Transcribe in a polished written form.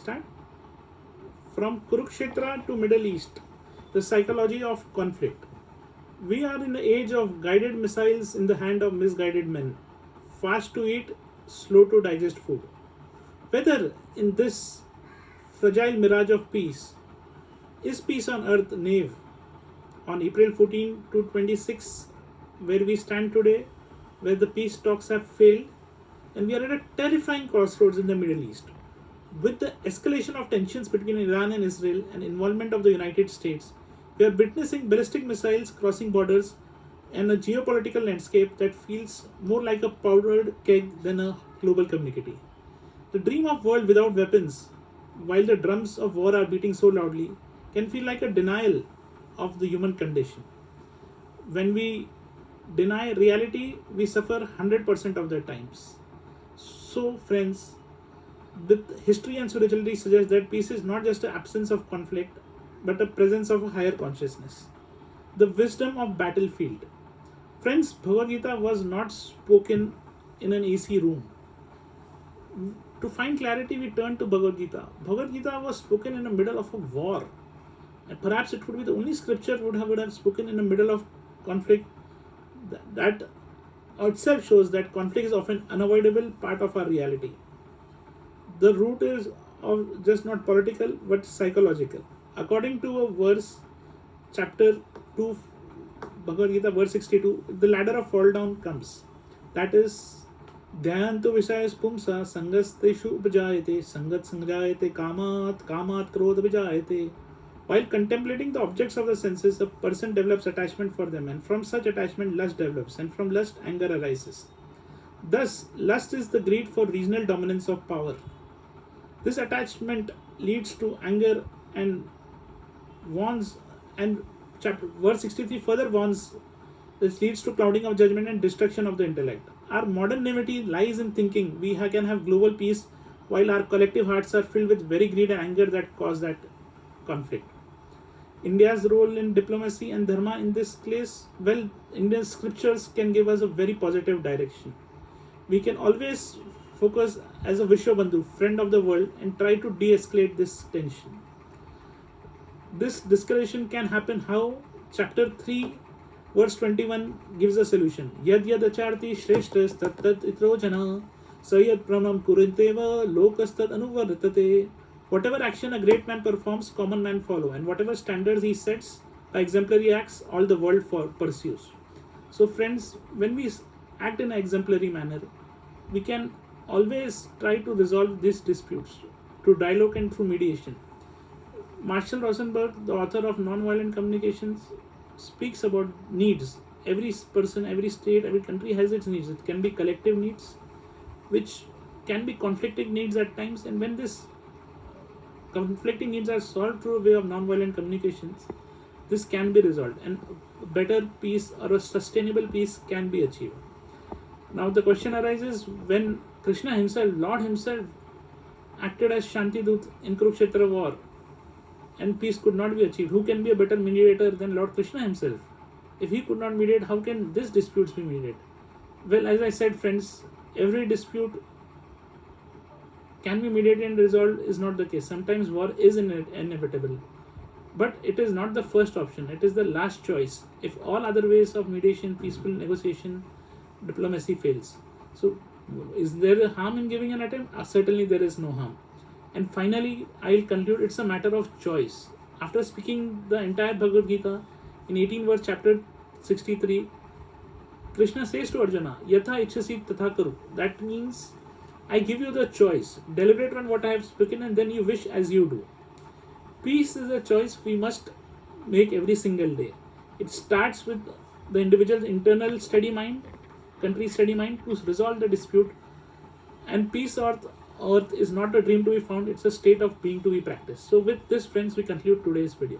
Start from Kurukshetra to Middle East, the psychology of conflict. We are in the age of guided missiles in the hand of misguided men, fast to eat, slow to digest food. Whether in this fragile mirage of peace, is peace on earth naive? On April 14 to 26, where we stand today, where the peace talks have failed, and we are at a terrifying crossroads in the Middle East. With the escalation of tensions between Iran and Israel and involvement of the United States, we are witnessing ballistic missiles crossing borders and a geopolitical landscape that feels more like a powdered keg than a global community. The dream of world without weapons, while the drums of war are beating so loudly, can feel like a denial of the human condition. When we deny reality, we suffer 100% of the times. So, friends, with history and spirituality suggest that peace is not just an absence of conflict, but a presence of a higher consciousness. The wisdom of battlefield. Friends, Bhagavad Gita was not spoken in an AC room. To find clarity, we turn to Bhagavad Gita. Bhagavad Gita was spoken in the middle of a war. And perhaps it would be the only scripture would have spoken in the middle of conflict. That itself shows that conflict is often unavoidable part of our reality. The root is of just not political but psychological. According to a verse, chapter 2, Bhagavad Gita, verse 62, the ladder of fall down comes. That is, Dhyanto Vishayas Pumsa Sangasteshu Upajayate Sangat Sangjayate Kamat Krodha Vijayate. While contemplating the objects of the senses, a person develops attachment for them, and from such attachment lust develops, and from lust anger arises. Thus, lust is the greed for regional dominance of power. This attachment leads to anger and warns, and verse 63 further warns, this leads to clouding of judgment and destruction of the intellect. Our modern naivety lies in thinking we can have global peace while our collective hearts are filled with very greed and anger that cause that conflict. India's role in diplomacy and dharma in this case, well, Indian scriptures can give us a very positive direction. We can always focus as a Vishwabandhu, friend of the world, and try to de-escalate this tension. This discussion can happen how? Chapter 3, verse 21 gives a solution. Yad yad acharti shreshtas tat tat itro jana sayad pranam kurinteva lokastat anuvartate. Whatever action a great man performs, common man follow, and whatever standards he sets by exemplary acts, all the world pursues. So friends, when we act in an exemplary manner, we can always try to resolve these disputes through dialogue and through mediation. Marshall Rosenberg, the author of Nonviolent Communications, speaks about needs. Every person, every state, every country has its needs. It can be collective needs, which can be conflicting needs at times, and when this conflicting needs are solved through a way of non-violent communications, this can be resolved and better peace or a sustainable peace can be achieved. Now the question arises, when Krishna himself, Lord himself, acted as Shantidut in Kurukshetra war and peace could not be achieved, who can be a better mediator than Lord Krishna himself? If he could not mediate, how can these disputes be mediated? Well, as I said, friends, every dispute can be mediated and resolved is not the case. Sometimes war is inevitable. But it is not the first option. It is the last choice. If all other ways of mediation, peaceful negotiation, diplomacy fails. So, is there a harm in giving an attempt? Certainly there is no harm. And finally, I will conclude, it's a matter of choice. After speaking the entire Bhagavad Gita, in 18 verse chapter 63, Krishna says to Arjuna, Yatha ichhasi tatha karu. That means, I give you the choice. Deliberate on what I have spoken and then you wish as you do. Peace is a choice we must make every single day. It starts with the individual's internal steady mind, country steady mind to resolve the dispute. And peace on earth is not a dream to be found, it's a state of being to be practiced. So with this, friends, we conclude today's video.